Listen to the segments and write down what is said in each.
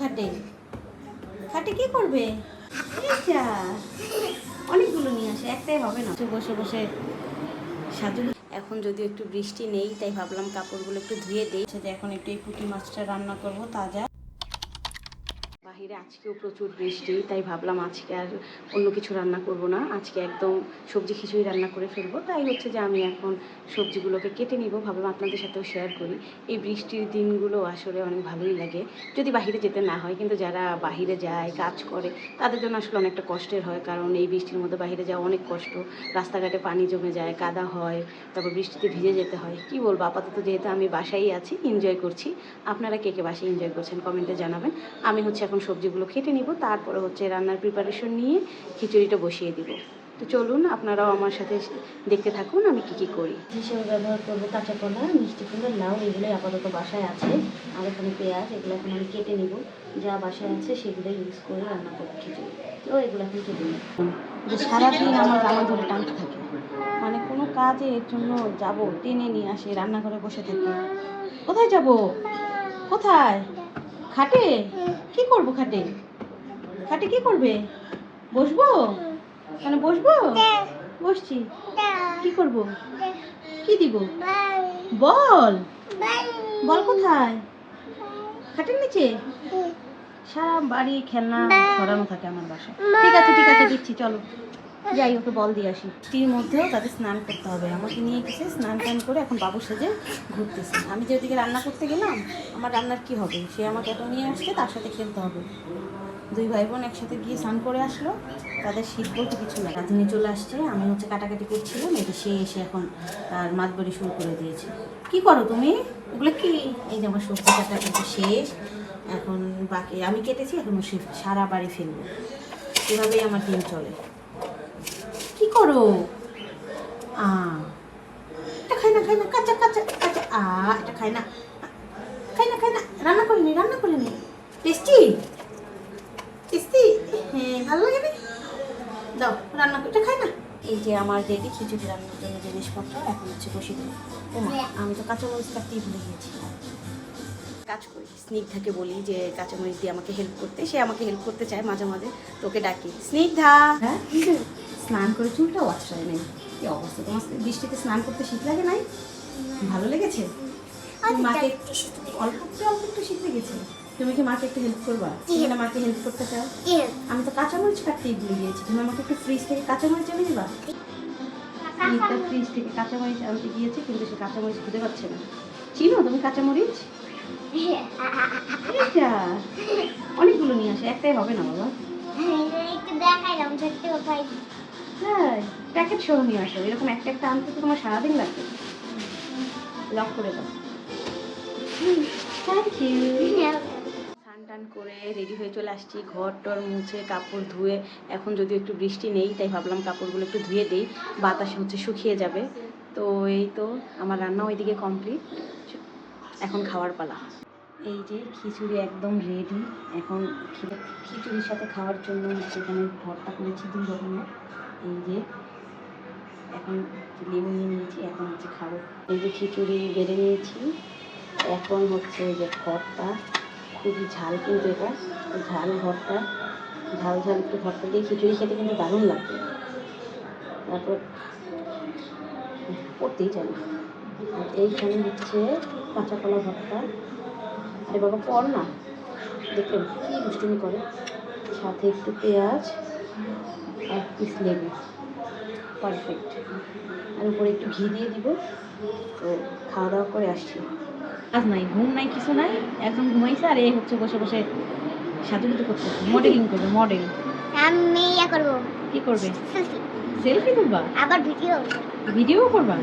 খাটে? খাটে কি করবে? আচ্ছা, অনেকগুলো নিয়ে আসে, একটাই হবে না। বসে বসে সাজু। এখন যদিও একটু বৃষ্টি নেই, তাই ভাবলাম কাপড়গুলো একটু ধুয়ে দিই। সাথে এখন একটু এই পুঁটি মাছটা রান্না করব তাজা। বাহিরে আজকেও প্রচুর বৃষ্টি, তাই ভাবলাম আজকে আর অন্য কিছু রান্না করব না, আজকে একদম সবজি খিচুড়ি রান্না করে ফেলবো। তাই হচ্ছে যে আমি এখন সবজিগুলোকে কেটে নিব, ভাবলাম আপনাদের সাথেও শেয়ার করি। এই বৃষ্টির দিনগুলো আসলে অনেক ভালোই লাগে, যদি বাহিরে যেতে না হয়। কিন্তু যারা বাহিরে যায়, কাজ করে, তাদের জন্য আসলে অনেকটা কষ্টের হয়, কারণ এই বৃষ্টির মধ্যে বাহিরে যাওয়া অনেক কষ্ট। রাস্তাঘাটে পানি জমে যায়, কাদা হয়, তারপর বৃষ্টিতে ভিজে যেতে হয়। কি বলবো, আপাতত যেহেতু আমি বাসায় আছি, এনজয় করছি। আপনারা কে কে বাসায় এনজয় করছেন কমেন্টে জানাবেন। আমি হচ্ছে এখন সবজিগুলো কেটে নিব, তারপরে হচ্ছে রান্নার প্রিপারেশন নিয়ে খিচুড়িটা বসিয়ে দিব। তো চলুন আপনারাও আমার সাথে দেখতে থাকুন আমি কি কি করি। হিসেবে ব্যবহার করবো কাঁচা কলা, মিষ্টি কুমড়া, লাউ, এগুলোই আপাতত বাসায় আছে। আর এখানে পেঁয়াজ, এগুলো এখন আমি কেটে নিব। যা বাসায় আছে সেগুলো ইউজ করে রান্না করবো খিচুড়ি। তো এগুলো এখন কেটে নিব। যে সারাদিন আমার জামা ধরে টানতে থাকে, মানে কোনো কাজে এর জন্য যাব, টেনে নিয়ে আসে, রান্নাঘরে বসে থাকি। কোথায় যাব? কোথায়? খাটে? কি করবো খাটে? খাটে কি করবে? বসবো? মানে বসবো? বসছি। কি করব? কি দিব? বল। বল কোথায়? খাটের নিচে? সারা বাড়ি খেলনা ছড়ানো থাকে আমার বাসায়। ঠিক আছে ঠিক আছে, দিচ্ছি, চলো যাই, ওকে বল দিয়ে আসি। বৃষ্টির মধ্যেও তাদের স্নান করতে হবে, আমাকে নিয়ে গেছে, স্নান টান করে এখন বাবু সেজে ঘুরতেছে। আমি যে ওদিকে রান্না করতে গেলাম, আমার রান্নার কি হবে? সে আমাকে এত নিয়ে আসছে, তার সাথে খেলতে হবে। দুই ভাই বোন একসাথে গিয়ে স্নান করে আসলো, তাদের শীত বলতে কিছু না। রাঁধুনি চলে আসছে, আমি হচ্ছে কাটাকাটি করছিলাম, এটি সে এসে এখন তার মাতবরি শুরু করে দিয়েছে। কি করো তুমি? ওগুলো কি? এই যে আমার সবজি কাটাকাটি শেষ, এখন বাকি আমি কেটেছি, এখন সে সারা বাড়ি ফেলবো। এভাবেই আমার দিন চলে। কি করো? এটা খাই না, খাই না, কাঁচা কাঁচা কাঁচা। এটা খাই না, খাই না, খাই না, রান্না করিনি, রান্না করিনি। টেস্টি টেস্টি, হ্যাঁ ভালো লাগে না? দাও রান্না করে, এটা খাই না। এই যে আমার রেডি খিচুড়ি রান্নার জন্য জিনিসপত্র, এখন হচ্ছে বসে দেবো। আমি তো কাঁচামরিচ কাটতেই ভুলে গিয়েছি। কাজ করি, স্নিগ্ধাকে বলি যে কাঁচামরিচ দিয়ে আমাকে হেল্প করতে, সে আমাকে হেল্প করতে চায় মাঝে মাঝে, তোকে ডাকি, স্নিগ্ধা। হ্যাঁ, স্নান করে চুলটাও আশ্রয় নেই। কি অবস্থা তোমার? বৃষ্টিতে স্নান করতে শীত লাগে নাই? ভালো লেগেছে? মাকে অল্প একটু শীত লেগেছে। তুমি কি মাকে একটু হেল্প করবা? তুমি না মাকে হেল্প করতে চাও? আমি তো কাঁচামরিচ কাটতেই ভুলে গিয়েছি, তুমি আমাকে একটু ফ্রিজ থেকে কাঁচামরিচ এনে দিবা? স্নিগ্ধা ফ্রিজ থেকে কাঁচামরিচ আনতে গিয়েছে, কিন্তু সে কাঁচামরিচ খুঁজে পাচ্ছে না। চিনো তুমি কাঁচামরিচ? অনেকগুলো নিয়ে আসে, একটাই হবে না বাবা। হ্যাঁ, প্যাকেট সহ নিয়ে আসো, এরকম একটা একটা আনতে তো তোমার সারাদিন লাগবে। লক করে দাও। Thank you. স্নান টান করে রেডি হয়ে চলে আসছি, ঘর টর মুছে কাপড় ধুয়ে। এখন যদিও একটু বৃষ্টি নেই, তাই ভাবলাম কাপড়গুলো একটু ধুয়ে দিই, বাতাসে হচ্ছে শুকিয়ে যাবে। তো এই তো আমার রান্না ওইদিকে কমপ্লিট, এখন খাওয়ার পালা। এই যে খিচুড়ি একদম রেডি। এখন খিচুড়ির সাথে খাওয়ার জন্য হচ্ছে এখানে ভর্তা করেছি 2 রকমের। এই যে এখন লেবু নিয়ে নিয়েছি, এখন হচ্ছে খাবো। এই যে খিচুড়ি বেড়ে নিয়েছি, এখন হচ্ছে এই যে ভর্তা, খুবই ঝাল কিন্তু এটা, ঝাল ভর্তা, ঝাল ঝাল একটু ভর্তা দিয়ে খিচুড়ি খেতে কিন্তু দারুণ লাগবে। তারপর পড়তেই চাই না। আর এইখানে হচ্ছে কাঁচা কলা ভর্তা। আরে বাবা পড় না, দেখলেন কী দুষ্টুমি করে। সাথে একটু পেঁয়াজ, 1 পিস লেবু, পারফেক্ট। আর উপরে একটু ঘি দিয়ে দিব। তো খাওয়া দাওয়া করে আসছি। কাজ নাই, ঘুম নাই, কিছু নাই, একদম ঘুমাইছে, আর এই হচ্ছে বসে বসে সাজুগুজু করতেছে, মডেলিং করবে, মডেল। আমি ইয়া করব। কি করবে? সেলফি। সেলফি তুলবা? আবার ভিডিও। ভিডিও করবা?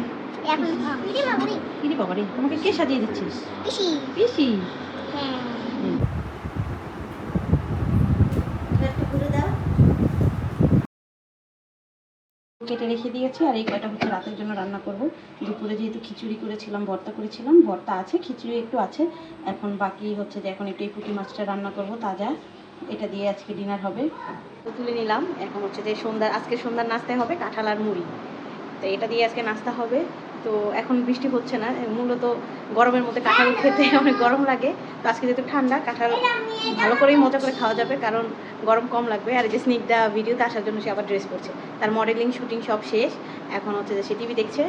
এখন ভিডিও বাবারে। কি রে বাবারে, তোমাকে কে সাজিয়ে দিচ্ছে? পিসি। পিসি? হ্যাঁ। একটা করে দাও। কেটে রেখে দিয়েছি, আর এই কয়টা হচ্ছে রাতের জন্য রান্না করব। দুপুরে যেহেতু খিচুড়ি করেছিলাম, ভর্তা করেছিলাম, ভর্তা আছে, খিচুড়ি একটু আছে। এখন বাকি হচ্ছে যে এখন একটু এই পুঁটি মাছটা রান্না করব তাজা, এটা দিয়ে আজকে ডিনার হবে। তো তুলে নিলাম, এখন হচ্ছে যে আজকে সন্ধ্যার নাস্তায় হবে কাঁঠাল আর মুড়ি। তো এটা দিয়ে আজকে নাস্তা হবে। তো এখন বৃষ্টি হচ্ছে না, মূলত গরমের মধ্যে কাঁঠাল খেতে অনেক গরম লাগে। তো আজকে যেহেতু ঠান্ডা, কাঁঠাল ভালো করেই মজা করে খাওয়া যাবে, কারণ গরম কম লাগবে। আর এই যে স্নিগ্ধা ভিডিওতে আসার জন্য সে আবার ড্রেস পরছে, তার মডেলিং শুটিং সব শেষ, এখন হচ্ছে যে সে টিভি দেখছে।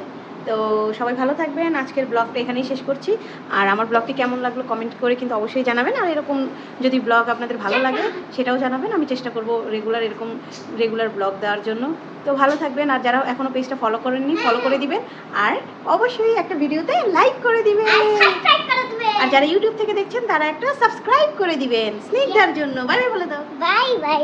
তো সবাই ভালো থাকবেন, আজকের ব্লগটা এখানেই শেষ করছি। আর আমার ব্লগটি কেমন লাগলো কমেন্ট করে কিন্তু অবশ্যই জানাবেন। আর এরকম যদি ব্লগ আপনাদের ভালো লাগে সেটাও জানাবেন, আমি চেষ্টা করব রেগুলার ব্লগ দেওয়ার জন্য। তো ভালো থাকবেন, আর যারা এখনও পেজটা ফলো করেননি ফলো করে দিবেন, আর অবশ্যই একটা ভিডিওতে লাইক করে দিবেন, আর যারা ইউটিউব থেকে দেখছেন তারা একটা সাবস্ক্রাইব করে দিবেন স্নিগ্ধার জন্য। বাই বাই বলে দাও। Bye bye.